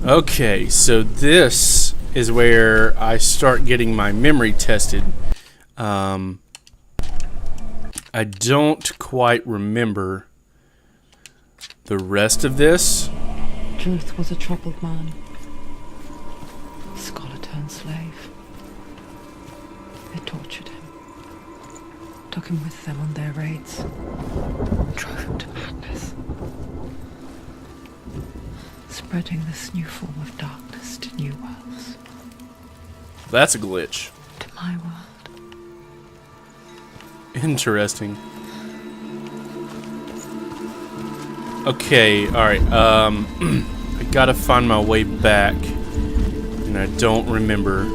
Okay, so this is where I start getting my memory tested. I don't quite remember the rest of this. Truth was a troubled man. Scholar turned slave. They tortured him. Took him with them on their raids. Drove him to madness. Spreading this new form of darkness to new worlds. That's a glitch. To my world. Interesting. Okay, alright, I gotta find my way back. And I don't remember.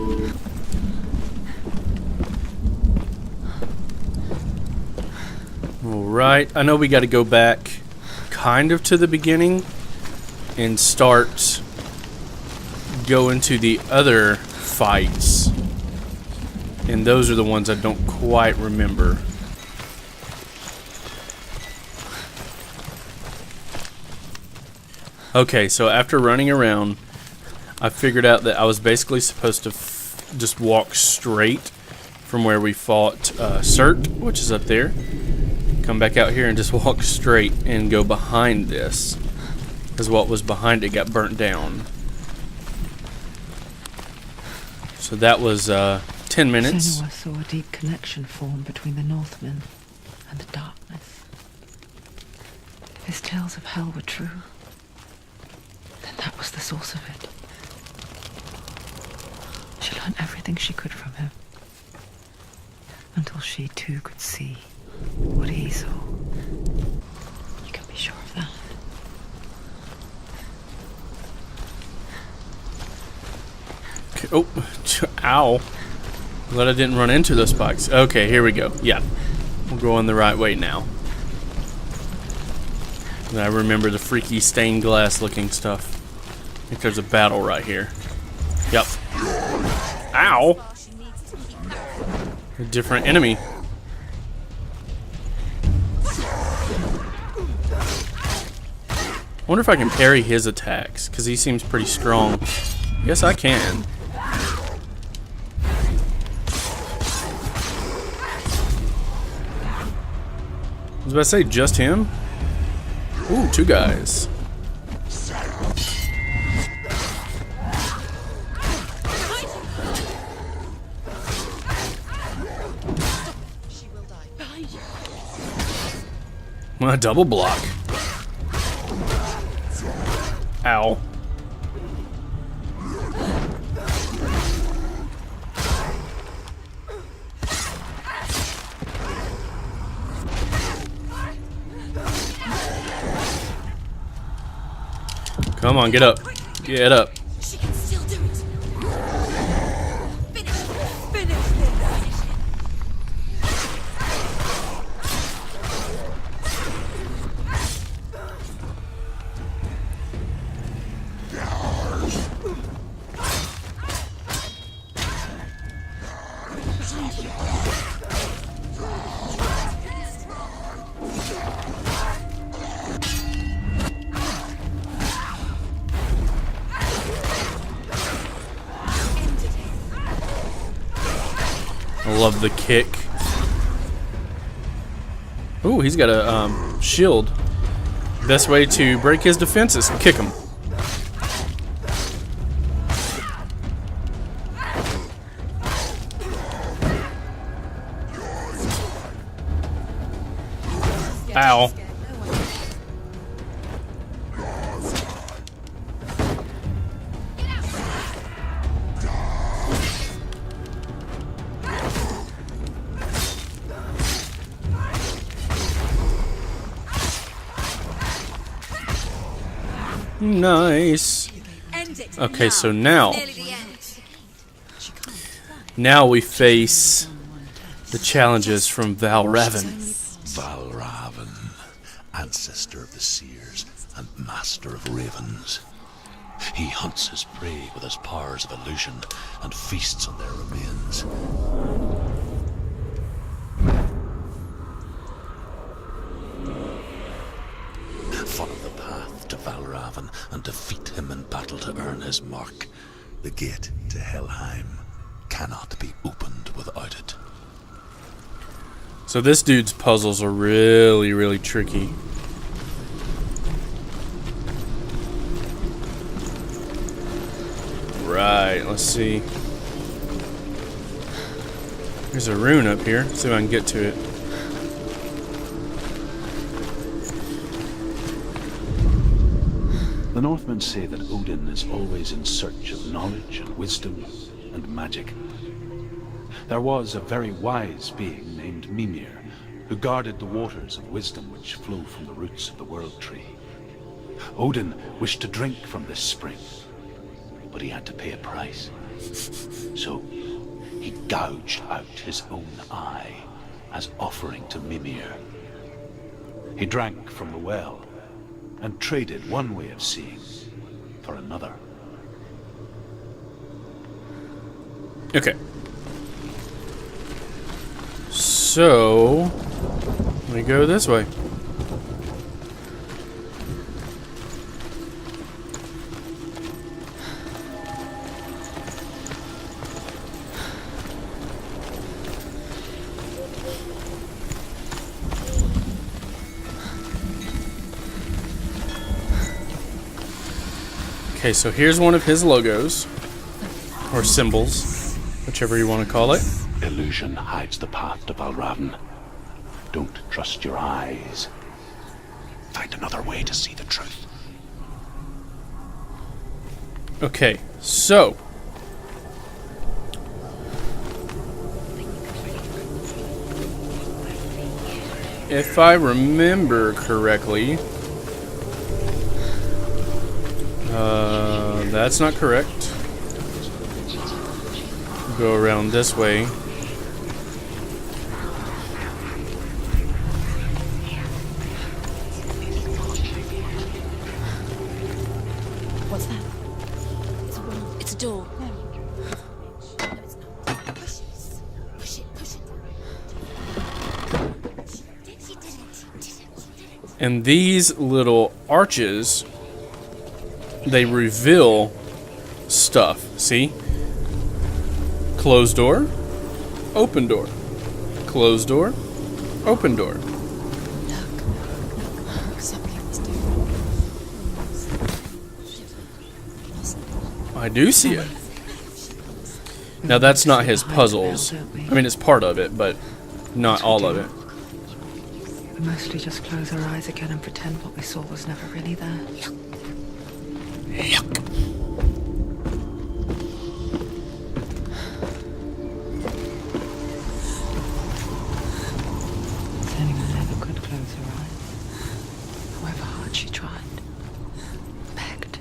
Alright, I know we gotta go back kind of to the beginning and start going to the other fights. And those are the ones I don't quite remember. Okay, so after running around, I figured out that I was basically supposed to just walk straight from where we fought Cert, which is up there. Come back out here and just walk straight and go behind this. Because what was behind it got burnt down. So that was 10 minutes. Senua saw a deep connection form between the Northmen and the darkness. If his tales of hell were true, then that was the source of it. She learned everything she could from him. Until she too could see what he saw. You can be sure of that. Okay. Oh, ow. Glad I didn't run into those spikes. Okay, here we go. Yeah, we're going the right way now. And I remember the freaky stained glass looking stuff. I think there's a battle right here. Yep. Ow! A different enemy. I wonder if I can parry his attacks, because he seems pretty strong. Yes, I can. I was about to say, just him? Ooh, two guys. A double block. Ow. Come on, get up. Get up. She can still do it. Finish this. I love the kick. Ooh, he's got a shield. Best way to break his defenses, kick him. Ow. Nice. Okay, so now we face the challenges from Valravan. Valravan, ancestor of the seers and master of ravens. He hunts his prey with his powers of illusion and feasts on their remains. Follow the path to Valram. Raven and defeat him in battle to earn his mark. The gate to Helheim cannot be opened without it. So this dude's puzzles are really, really tricky. Right, let's see. There's a rune up here. See if I can get to it. The Northmen say that Odin is always in search of knowledge and wisdom and magic. There was a very wise being named Mimir, who guarded the waters of wisdom which flow from the roots of the World Tree. Odin wished to drink from this spring, but he had to pay a price. So he gouged out his own eye as offering to Mimir. He drank from the well and traded one way of seeing for another. Okay. So, we go this way. Okay, so here's one of his logos, or symbols, whichever you want to call it. Illusion hides the path to Valravn. Don't trust your eyes. Find another way to see the truth. Okay, so if I remember correctly, that's not correct. Go around this way. What's that? It's a wall. It's a door. No. No, it's not. Push it. Push it. Push it. She did it. And these little arches, they reveal stuff. See? Closed door, open door. Closed door, open door. Look, something's different. I do see it. Now that's not his puzzles. I mean, it's part of it, but not all of it. We mostly just close our eyes again and pretend what we saw was never really there. Senua never could close her eyes, however hard she tried. Begged.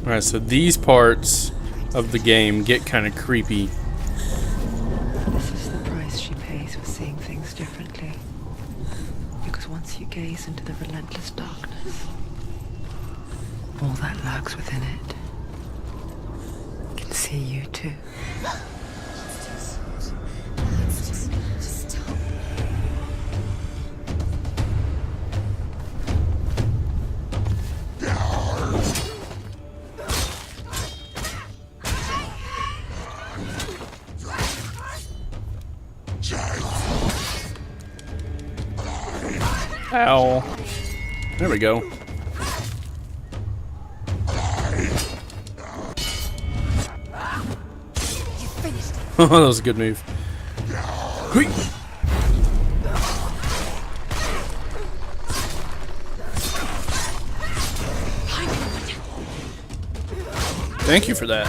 Alright, so these parts of the game get kind of creepy. This is the price she pays for seeing things differently. Because once you gaze into the relentless darkness, all that lurks within it can see you too. Ow. There we go. That was a good move. Hui. Thank you for that.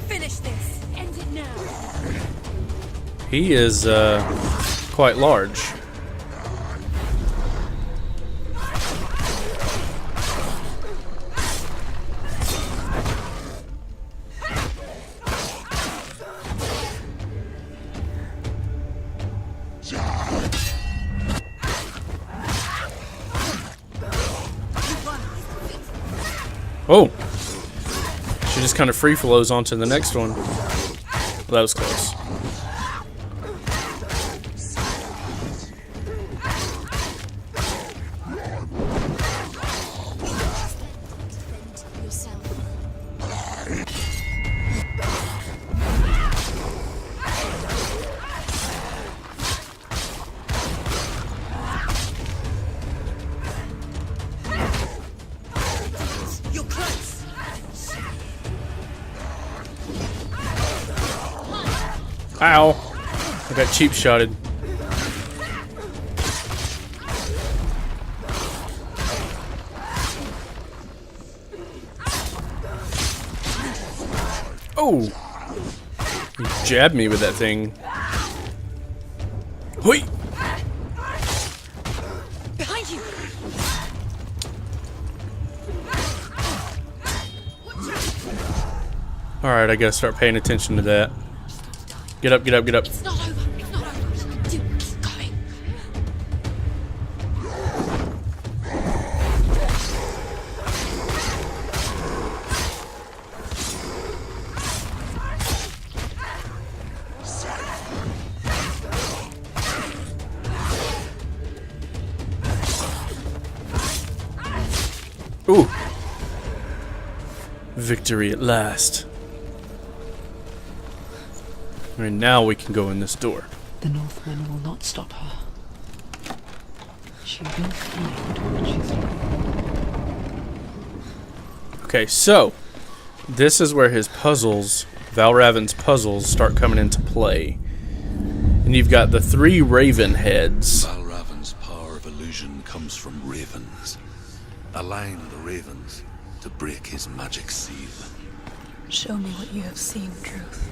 Finish this. End it now. He is quite large. Oh, she just kind of free flows onto the next one. Well, that was close. Ow! I got cheap shotted. Oh! You jabbed me with that thing. Hoi! Behind you! Alright, I gotta start paying attention to that. Get up, get up, get up. It's not over. It's not over. Do keep going. Ooh! Victory at last. And now we can go in this door. The Northmen will not stop her. She will find what she's looking for. Okay, so this is where his puzzles, Valravan's puzzles, start coming into play. And you've got the 3 raven heads. Valravan's power of illusion comes from ravens. Align the ravens to break his magic seal. Show me what you have seen, Truth.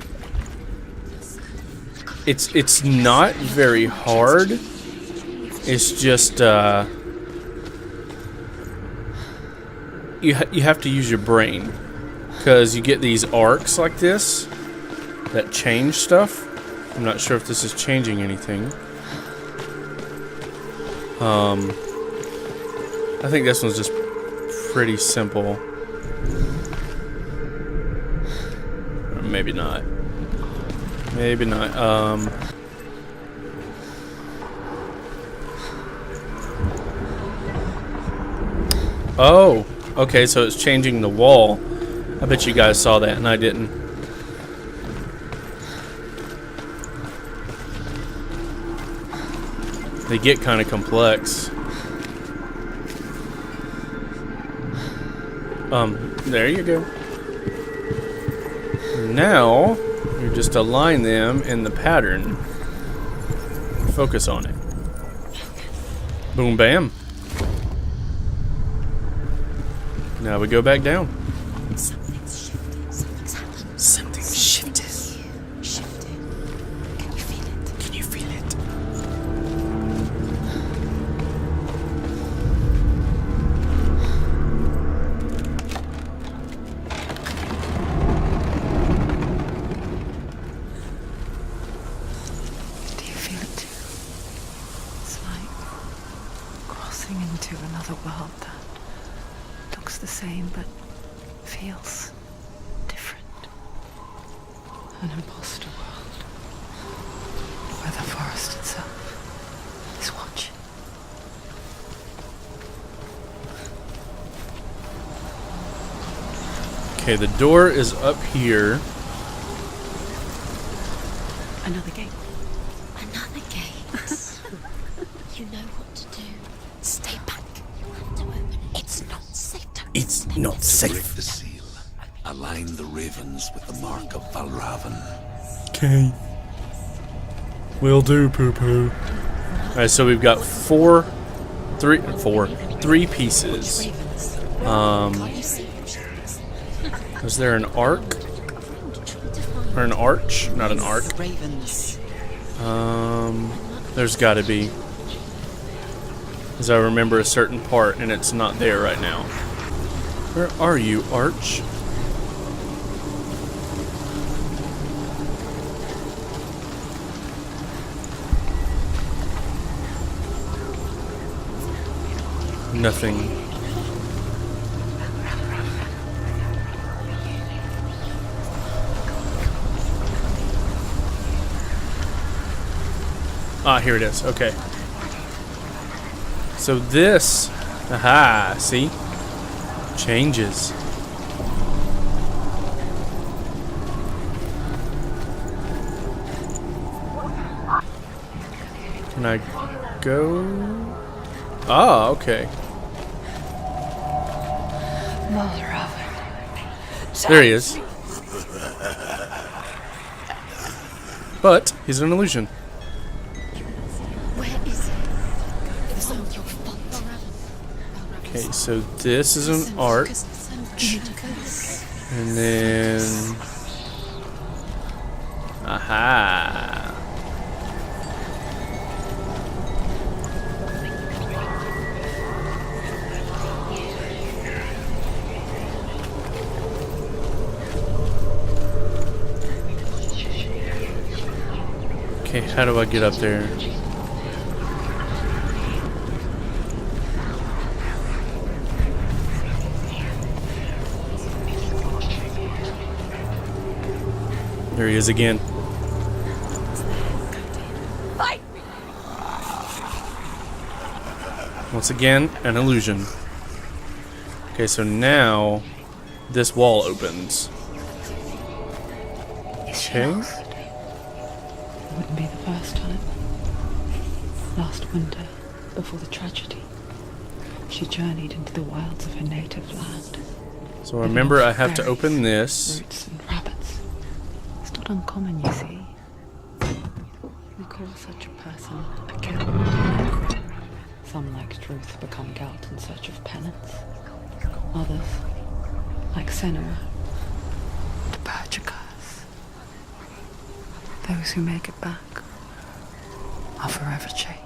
It's not very hard. It's just you have to use your brain, because you get these arcs like this that change stuff. I'm not sure if this is changing anything. I think this one's just pretty simple. Or maybe not. Maybe not. Oh, okay, so it's changing the wall. I bet you guys saw that and I didn't. They get kind of complex. There you go. Now you just align them in the pattern. Focus on it. Boom, bam. Now we go back down. Something's shifted. Something's happened. Something's shifted. Shifted. Can you feel it? Can you feel it? Do you feel it too? It's like crossing into another world that looks the same but feels different. An imposter world where the forest itself is watching. Okay, the door is up here. Another gate. Another gate. You know what to do. Stay back. You have to open it. It's not safe. Don't It's step not in. safe. Break the seal. Align the ravens with the mark of Valravan. Okay. Will do, poo-poo. Alright, so we've got three pieces. Can't you see them? Is there an arc? Or an arch? Not an arc. Ravens. There's gotta be. As I remember a certain part, and it's not there right now. Where are you, Arch? Nothing. Ah, here it is. Okay. So this, aha, see? Changes. Can I go? Ah, okay. There he is. But he's an illusion. Where is it? It was all your fault, Balraven. Okay, so this is an arch. And then... aha. Okay, how do I get up there? There he is again. Once again, an illusion. Okay, so now this wall opens. Okay. It wouldn't be the first time. Last winter, before the tragedy, she journeyed into the wilds of her native land. So remember, I have to open this. Roots and rabbits. It's not uncommon, you see. We call such a person a Gelt. Some, like Truth, become Gelt in search of penance. Others, like Senua, purge a curse. Those who make it back are forever changed.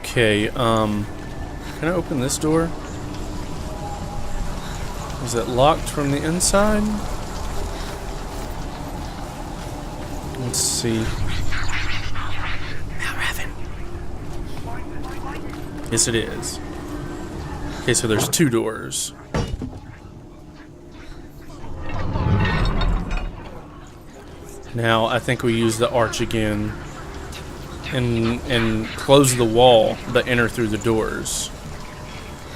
Okay, can I open this door? Is it locked from the inside? Let's see. Yes, it is. Okay, so there's two doors. Now, I think we use the arch again and close the wall that enter through the doors.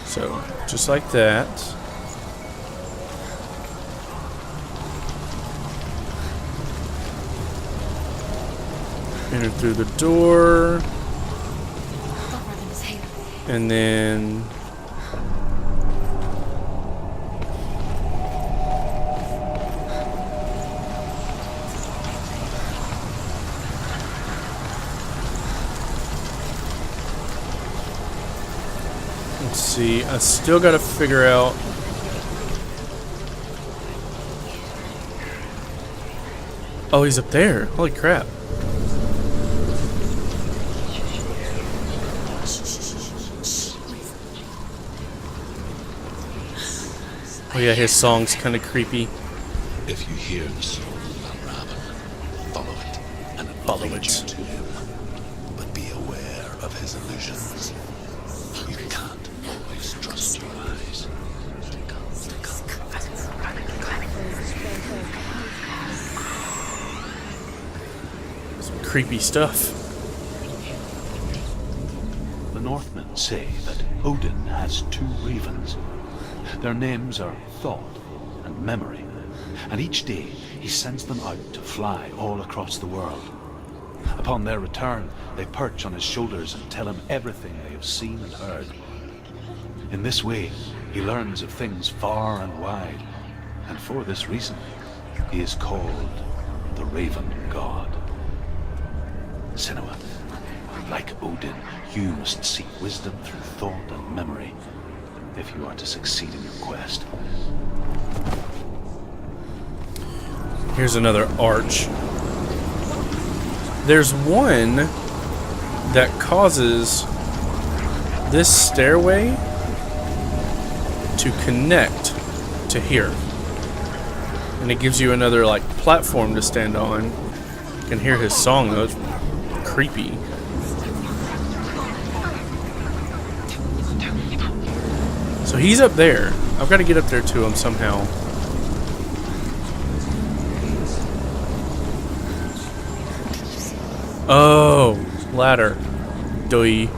So, just like that. Enter through the door. And then... let's see, I still gotta figure out... oh, he's up there. Holy crap. Oh yeah, his song's kind of creepy. If you hear the soul of Balraven, follow it, and it will lead you to him. But be aware of his illusions. You can't always trust your eyes. Some creepy stuff. The Northmen say that Odin has two ravens. Their names are Thought and Memory, and each day he sends them out to fly all across the world. Upon their return, they perch on his shoulders and tell him everything they have seen and heard. In this way, he learns of things far and wide, and for this reason, he is called the Raven God. Senua, like Odin, you must seek wisdom through thought and memory, if you are to succeed in your quest. Here's another arch. There's one that causes this stairway to connect to here. And it gives you another like platform to stand on. You can hear his song though, it's creepy. So he's up there. I've got to get up there to him somehow. Oh, ladder. Doi.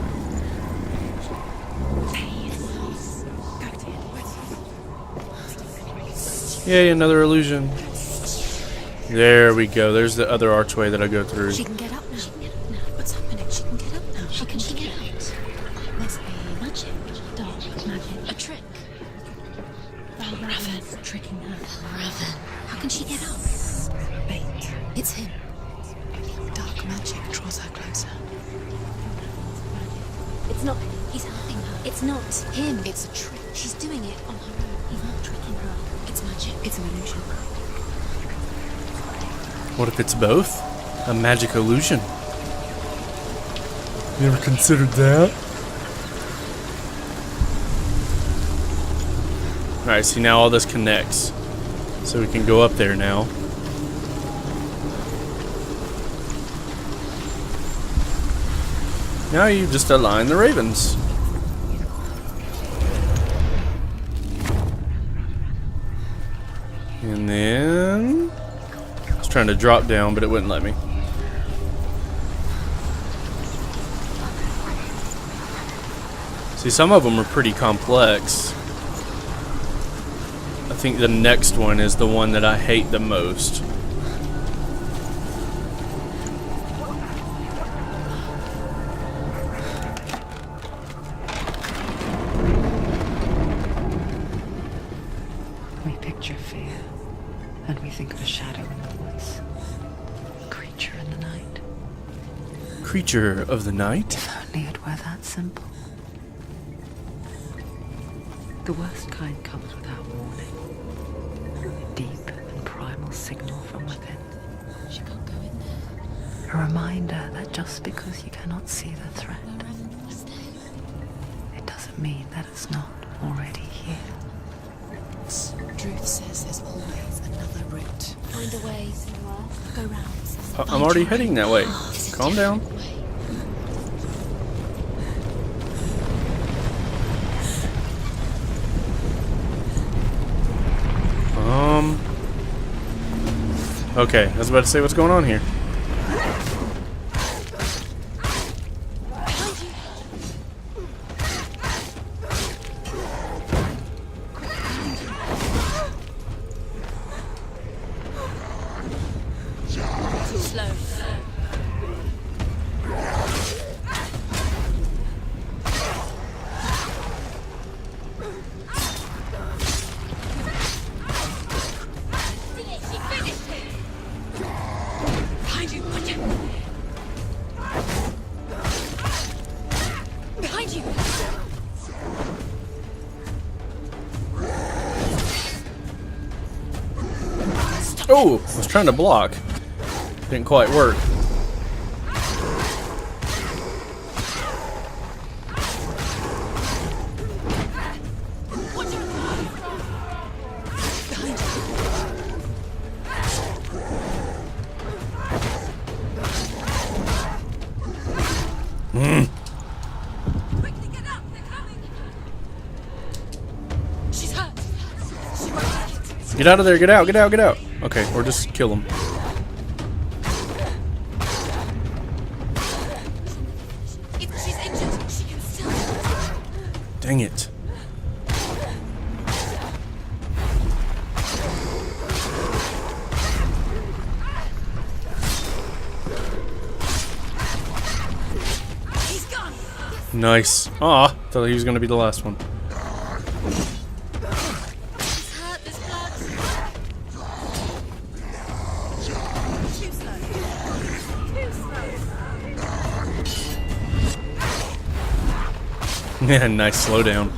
Yay, another illusion. There we go. There's the other archway that I go through. She can get up now. What's happening? She can get up now. How can she get out? Must be magic. Dark magic. A trick. Raven. Tricking her. Raven. How can she get up? Bait. It's him. Dark magic draws her closer. It's not him. He's helping her. It's not him. It's a trick. She's doing it on her own. He's not tricking her. It's magic. It's an illusion. What if it's both? A magic illusion? You ever considered that? Alright, see now all this connects. So we can go up there now. Now you just align the ravens. And then I was trying to drop down, but it wouldn't let me. See, some of them are pretty complex. I think the next one is the one that I hate the most. We picture fear, and we think of a shadow in the woods. A creature in the night. Creature of the night? If only it were that simple. The worst kind comes without warning. A deep and primal signal from within. She can't go in there. A reminder that just because you cannot see the threat, Raven was there. it doesn't mean that it's not already here. Truth says there's always another route. Find a way, Senua. Go round. I'm already heading that way. There's a Calm down. different way. Okay, I was about to say what's going on here. Slow. Behind you! Watch it! Behind you! Oh, I was trying to block. Didn't quite work. Quickly get up! They're coming! She's hurt! She won't make it! Get out of there, get out, get out, get out. Okay, or just kill him. She's injured! She can still... Dang it. He's gone! Nice. Aw, thought he was gonna be the last one. He's hurt, there's blood! Too slow! Too slow! Yeah, nice slowdown.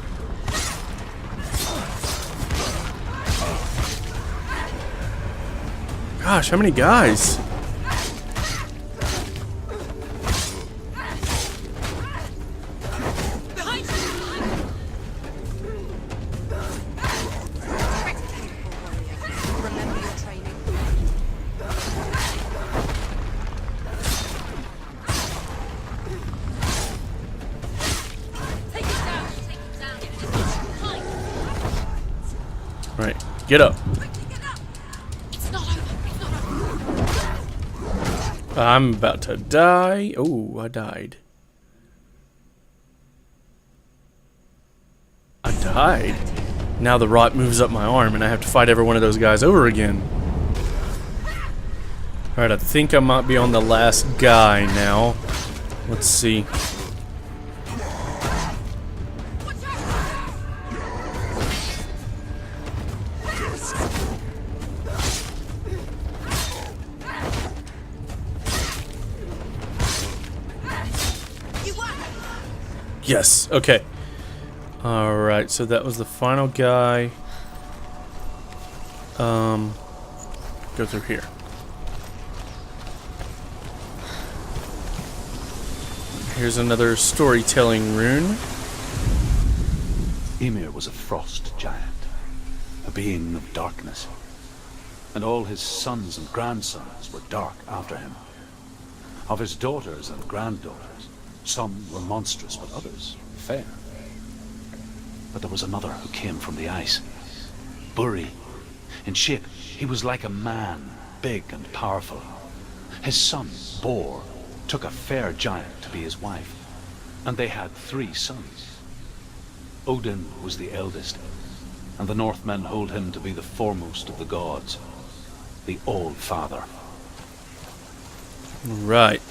Gosh, how many guys? Behind you! Remember your training. Take it down! Take it down! Get up. It's not over. It's not over. I'm about to die. Oh, I died. I died. Now the rot moves up my arm and I have to fight every one of those guys over again. Alright, I think I might be on the last guy now. Let's see. Yes, okay. Alright, so that was the final guy. Go through here. Here's another storytelling rune. Ymir was a frost giant, a being of darkness, and all his sons and grandsons were dark after him. Of his daughters and granddaughters, some were monstrous, but others fair. But there was another who came from the ice. Buri. In shape, he was like a man, big and powerful. His son, Bor, took a fair giant to be his wife, and they had 3 sons. Odin was the eldest, and the Northmen hold him to be the foremost of the gods, the All-Father. Right.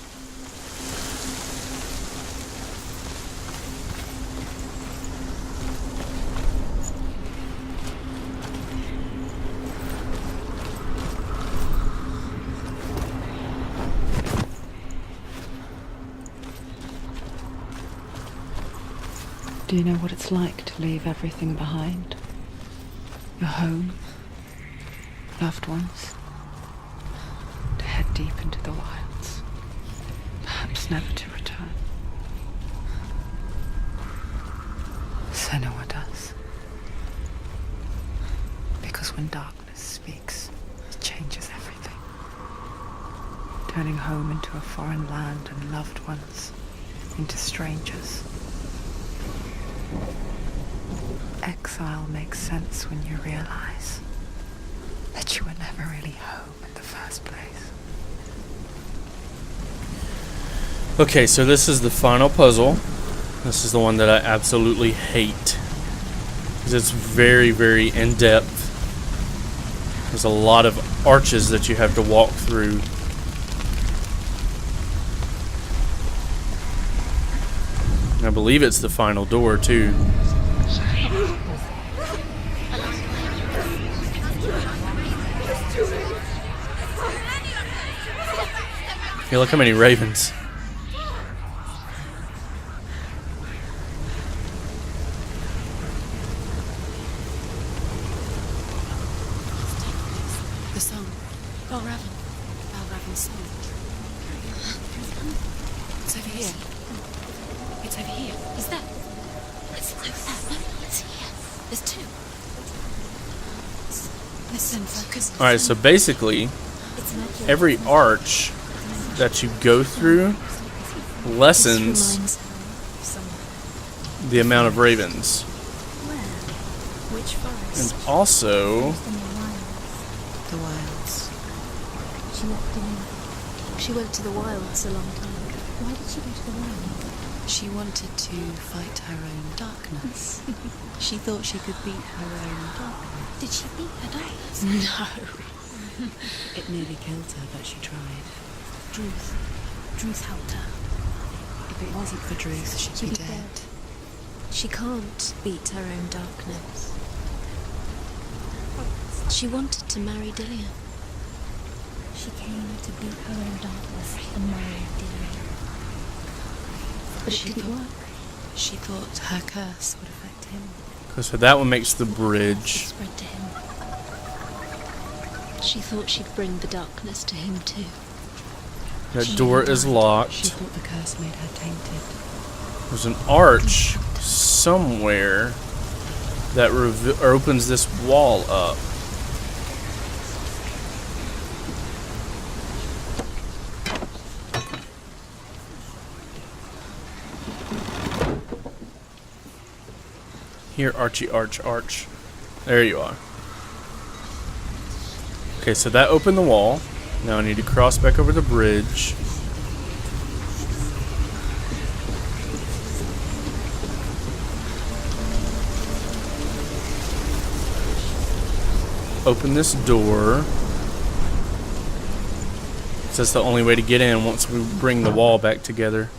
Do you know what it's like to leave everything behind? Your home, loved ones, to head deep into the wilds, perhaps never to return. Senua does. Because when darkness speaks, it changes everything. Turning home into a foreign land and loved ones into strangers. Exile makes sense when you realize that you were never really home in the first place. Okay, so this is the final puzzle. This is the one that I absolutely hate. Because it's very, very in-depth. There's a lot of arches that you have to walk through. I believe it's the final door, too. Hey, look how many ravens. The song. Balraven's song. It's over here. It's over here. Is that? It's over there. No, it's here. There's 2. Listen, focus. Alright, so basically, every arch that you go through lessens the amount of ravens. Which forest? And also, The wilds. She left him. She went to the wilds a long time ago. Why did she go to the wilds? She wanted to fight her own darkness. She thought she could beat her own darkness. Did she beat her darkness? No. It nearly killed her, but she tried. Druth helped her. If it wasn't for Druth, she'd be dead. She can't beat her own darkness. She wanted to marry Dillian. She came to beat her own darkness and marry Dillian. But it didn't work. She thought her curse would affect him. so that one makes the It bridge. spread to him. She thought she'd bring the darkness to him too. That She door never is died. locked. She thought the curse made her tainted. There's an arch somewhere that opens this wall up. Here, Archie, arch. There you are. Okay, so that opened the wall. Now I need to cross back over the bridge. Open this door. So that's the only way to get in once we bring the wall back together.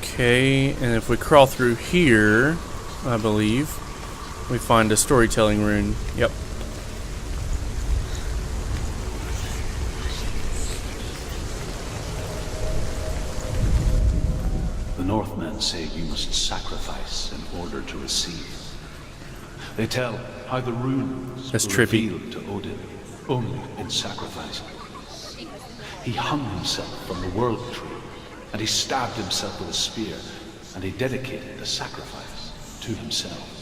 Okay, and if we crawl through here, I believe, we find a storytelling rune. Yep. The Northmen say you must sacrifice in order to receive. They tell how the runes That's were trippy. revealed to Odin only in sacrifice. He hung himself from the world tree, and he stabbed himself with a spear, and he dedicated the sacrifice to himself.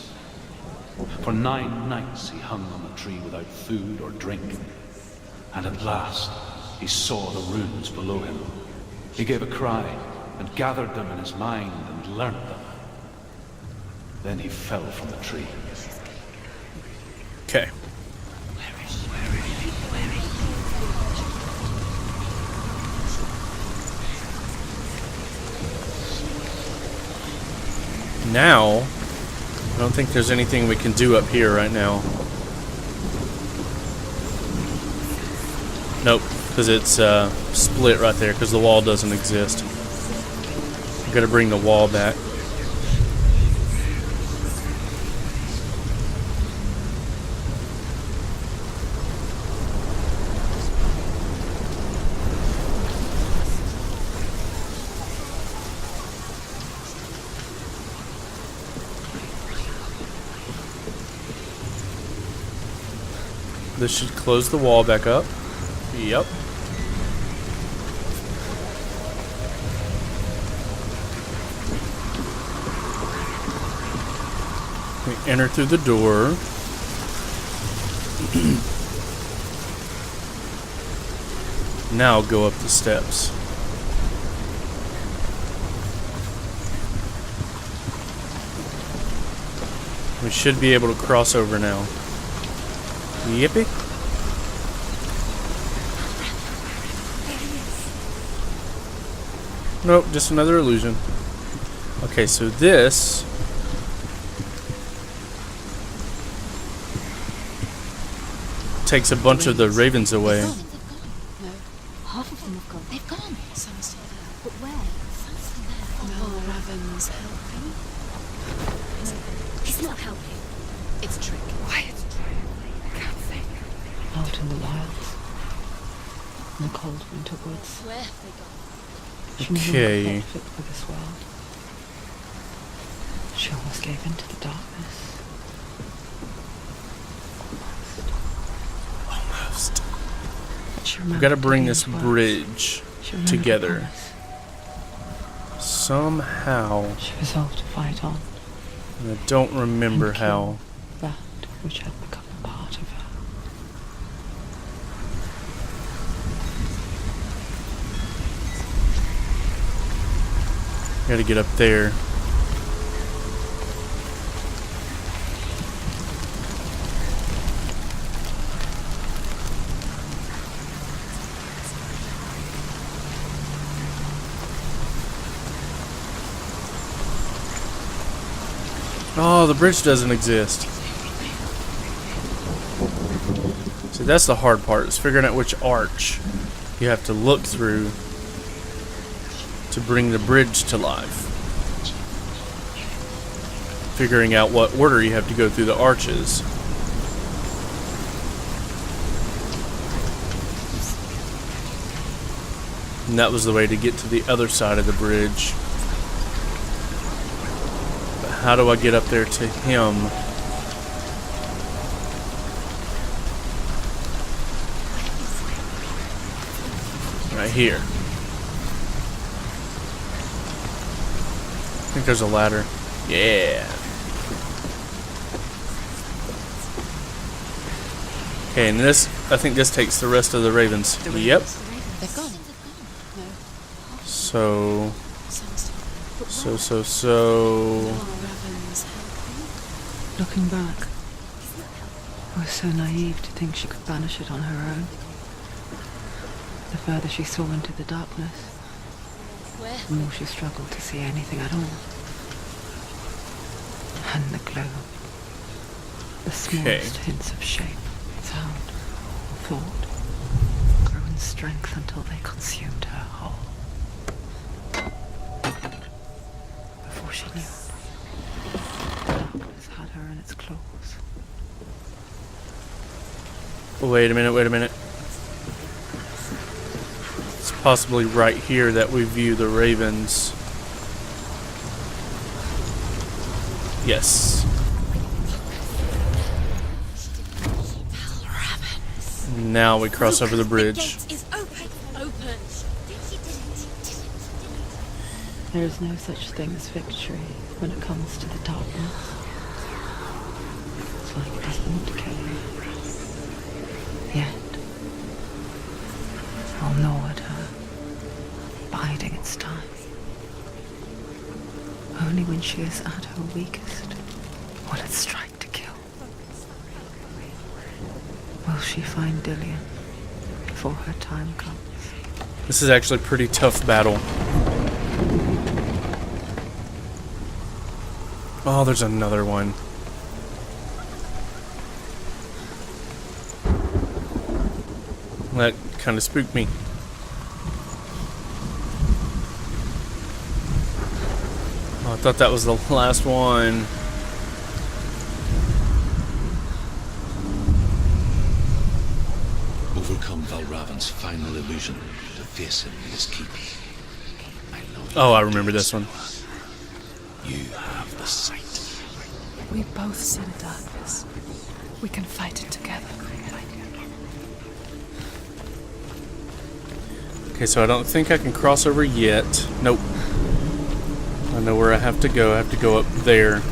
For 9 nights he hung on the tree without food or drink, and at last he saw the runes below him. He gave a cry and gathered them in his mind and learnt them. Then he fell from the tree. Okay. Now, I don't think there's anything we can do up here right now. Nope, because it's split right there because the wall doesn't exist. I've got to bring the wall back. This should close the wall back up. Yep. We enter through the door. Now go up the steps. We should be able to cross over now. Yippee. Nope, just another illusion. Okay, so this takes a bunch of the ravens away. They've gone. No, half of them have gone. They've gone. Some's still there. But where? Some's still there. No, Raven's helping. He's not helping. It's a trick. Why it's a trick? I can't think. Out in the wilds. In the cold winter woods. Where have they gone? She never Okay. felt fit for this world. She almost gave in to the darkness. Almost. But she We've remembered got to bring Gideon's this words. bridge She remembered the together. promise. Somehow. She resolved to fight on. And I don't remember and kill how. that which had become a part of her. Got to get up there. Oh, the bridge doesn't exist. See, that's the hard part, is figuring out which arch you have to look through to bring the bridge to life. Figuring out what order you have to go through the arches. And that was the way to get to the other side of the bridge. But how do I get up there to him? Right here. I think there's a ladder. Yeah. Okay, and this, I think this takes the rest of the ravens. Yep. They've gone. No. So, Some's still there. But so. no, Raven's helping. Looking back, I was so naive to think she could banish it on her own. The further she saw into the darkness, Where? the more she struggled to see anything at all. And the glow. The smallest hints of shape, sound, or thought grew in strength until they consumed her whole. Before she knew it, the darkness had her in its claws. Wait a minute, wait a minute. It's possibly right here that we view the ravens. Yes. Now we cross over the bridge. The gate is open. There is no such thing as victory when it comes to the darkness. It's like it doesn't want to kill you. Yet, I'll gnaw at her, biding its time. Only when she is at her weakest will it strike to kill. Will she find Dillion before her time comes? This is actually a pretty tough battle. Oh, there's another one. That kind of spooked me. Oh, I thought that was the last one. Overcome Valravan's final illusion to face him in his keep. I know. Oh, I remember this one. You have the sight. We both see the darkness. We can fight it together. Okay, so I don't think I can cross over yet. Nope. I know where I have to go. I have to go up there.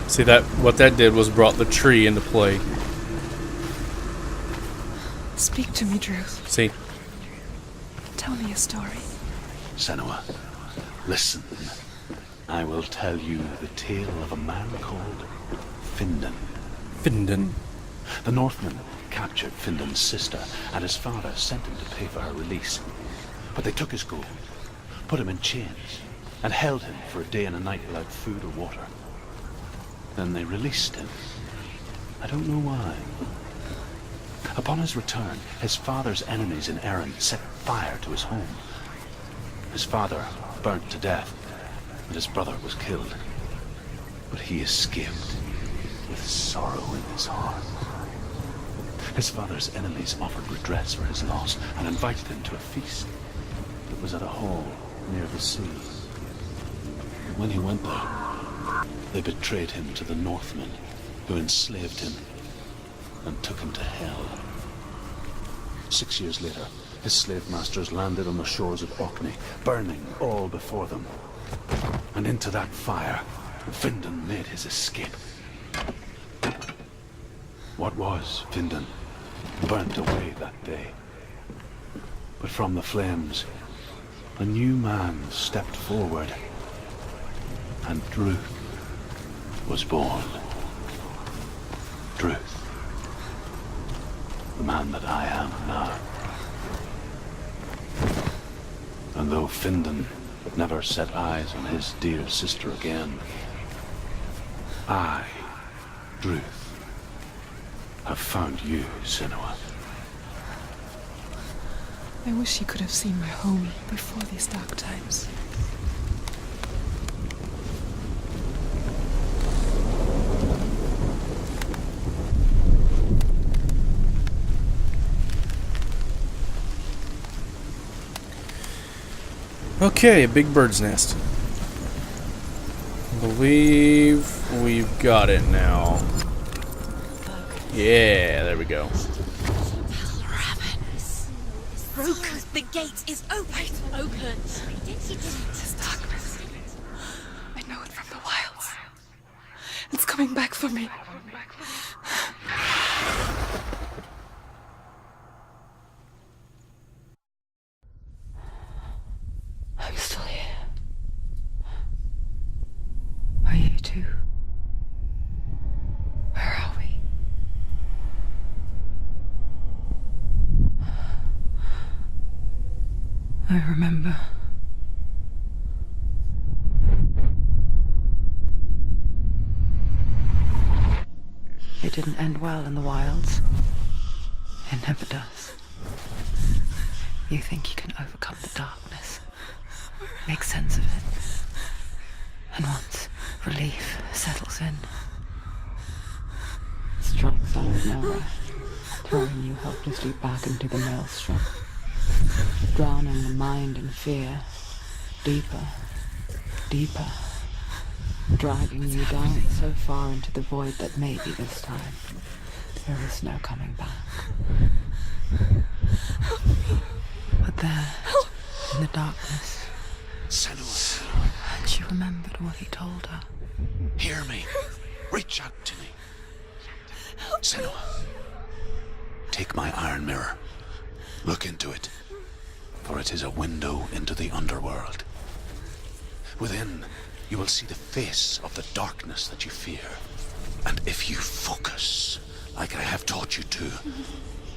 See, that what that did was brought the tree into play. Speak to me, Drew. See? Tell me a story. Senua, listen. I will tell you the tale of a man called Findan. Findan. The Northmen captured Findan's sister, and his father sent him to pay for her release. But they took his gold, put him in chains, and held him for a day and a night without food or water. Then they released him. I don't know why. Upon his return, his father's enemies in Erin set fire to his home. His father burnt to death, and his brother was killed. But he escaped with sorrow in his heart. His father's enemies offered redress for his loss and invited him to a feast that was at a hall near the sea. When he went there, they betrayed him to the Northmen, who enslaved him and took him to hell. 6 years later, his slave masters landed on the shores of Orkney, burning all before them. And into that fire, Findan made his escape. What was Findan burnt away that day. But from the flames, a new man stepped forward, and Druth was born. Druth. The man that I am now. And though Findan never set eyes on his dear sister again, I, Druth, have found you, Senua. I wish you could have seen my home before these dark times. Okay, a big bird's nest. I believe we've got it now. Yeah, there we go. Broken. The gate is open. Open. This darkness. I know it from the wilds. It's coming back for me. I'm still here. Are you too? Where are we? I remember. It didn't end well in the wilds. It never does. You think you can overcome the darkness, make sense of it, and once relief settles in, it strikes out of nowhere, throwing you helplessly back into the maelstrom, drowning the mind in fear, deeper, deeper, dragging you down so far into the void that maybe this time there is no coming back. But there, in the darkness, Senua, and she remembered what he told her. hear me. Reach out to me. Senua, take my iron mirror. Look into it, for it is a window into the underworld. Within, you will see the face of the darkness that you fear. And if you focus, like I have taught you to,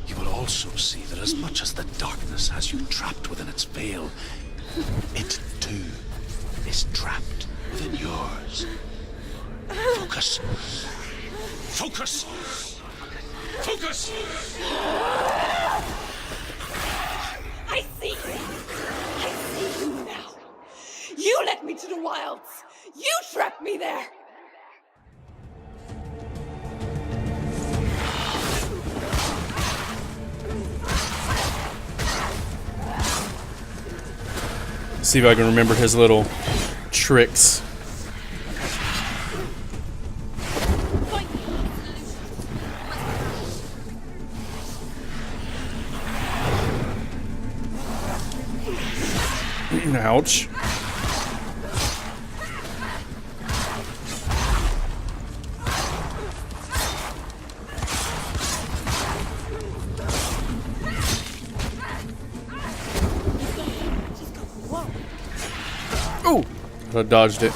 you will also see that as much as the darkness has you trapped within its veil, it too is trapped within yours. Focus. Focus! Focus! I see you. I see you now. You led me to the wilds. You trapped me there. See if I can remember his little tricks. Ouch. Oh! I dodged it.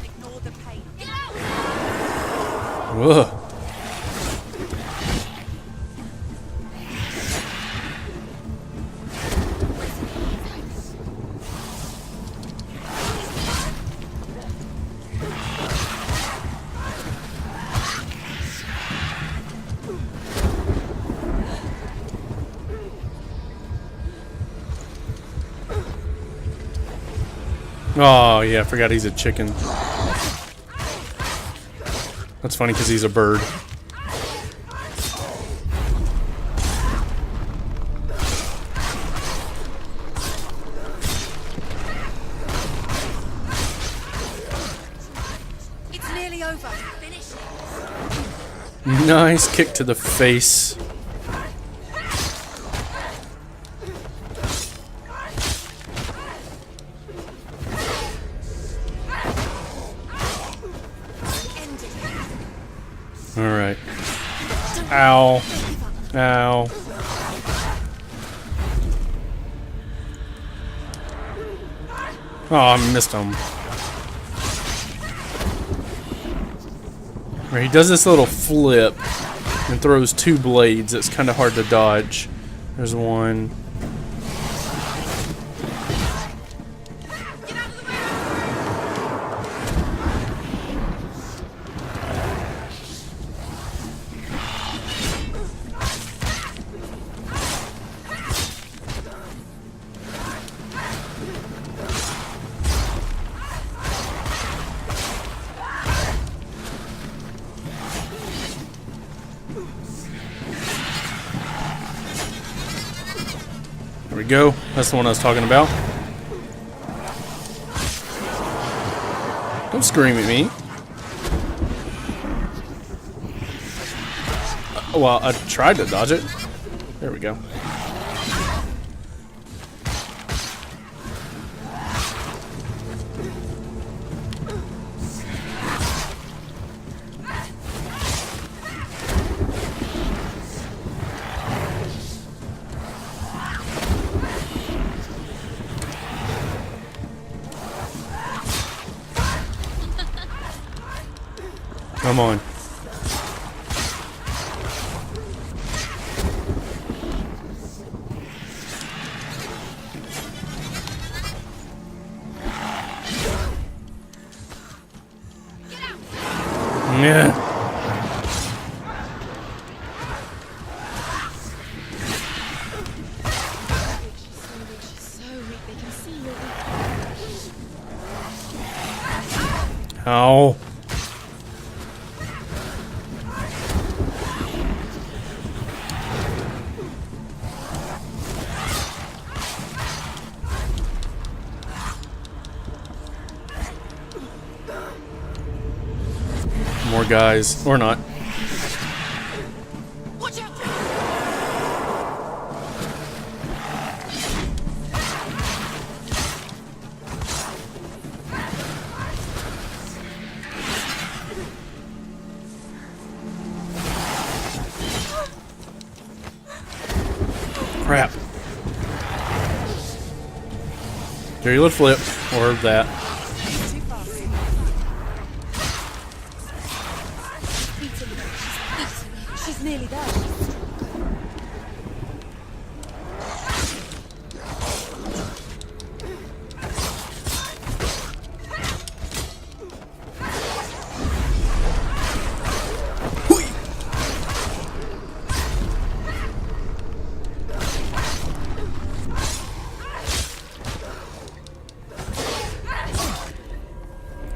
Ignore the pain. Ugh. Oh, yeah, I forgot he's a chicken. That's funny because he's a bird. It's nearly over. Finish it. Nice kick to the face. End it. Alright. Ow. Ow. Oh, I missed him. Right, he does this little flip and throws two blades. It's kind of hard to dodge. There's one. Get out of the way. There we go. That's the one I was talking about. Don't scream at me. Well, I tried to dodge it. There we go. Come on. Yeah. Ow. More guys. Or not. Watch out! Crap. Do your little flip. Or that. She's nearly there.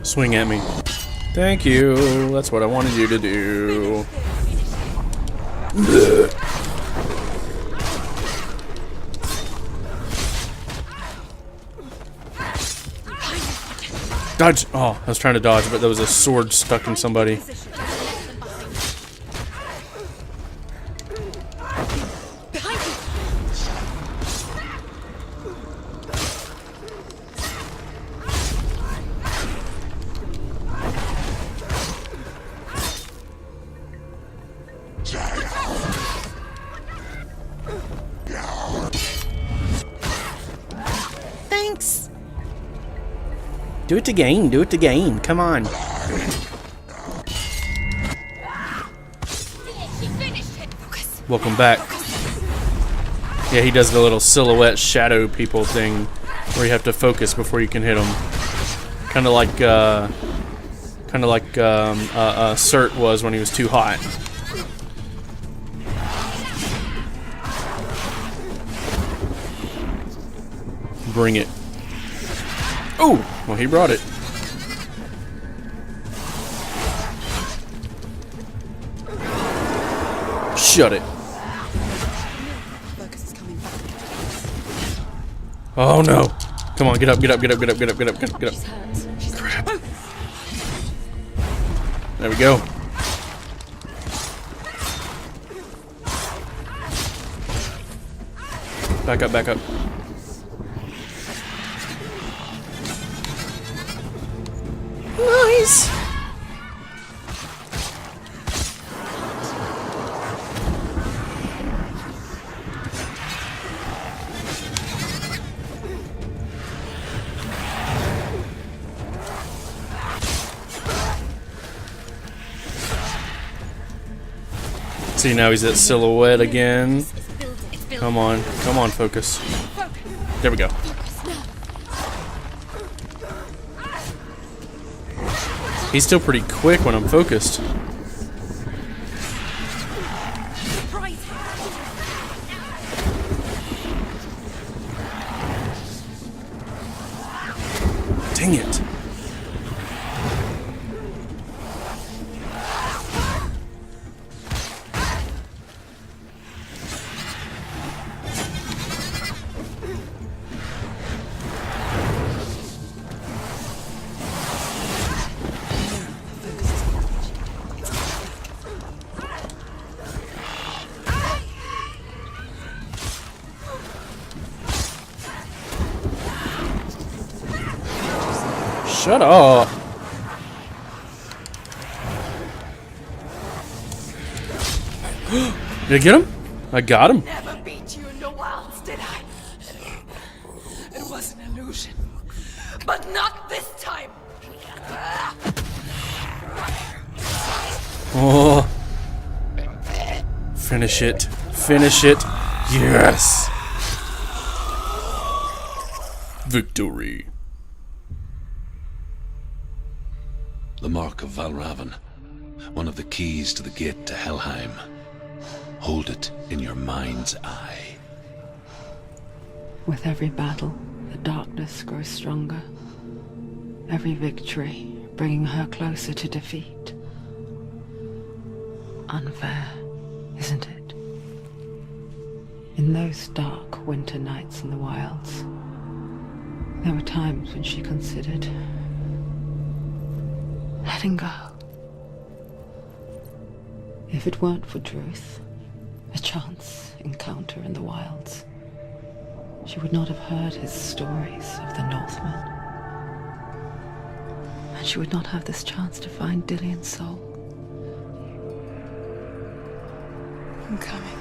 Swing at me. Thank you. That's what I wanted you to do. Dodge! Oh, I was trying to dodge, but there was a sword stuck in somebody. Thanks. Do it again. Do it again. Come on. She finished it. Focus. Welcome back. Yeah, he does the little silhouette shadow people thing where you have to focus before you can hit them. Kind of like Cert was when he was too hot. Bring it. Oh, well, he brought it. Shut it. Focus is coming back. Oh no. Come on, get up, get up, get up, get up, get up, get up, get up, get up. Crap. There we go. Back up, back up. Nice. See, now he's at silhouette again. Come on, focus. There we go. He's still pretty quick when I'm focused. Dang it. Shut up. Did I get him? I got him. Never beat you in the wilds, did I? It was an illusion. But not this time. Oh. Finish it. Finish it. Yes. Victory. The Mark of Valravn, one of the keys to the gate to Helheim. Hold it in your mind's eye. With every battle, the darkness grows stronger. Every victory bringing her closer to defeat. Unfair, isn't it? In those dark winter nights in the wilds, there were times when she considered letting go. If it weren't for Druth, a chance encounter in the wilds, she would not have heard his stories of the Northmen. And she would not have this chance to find Dillion's soul. I'm coming.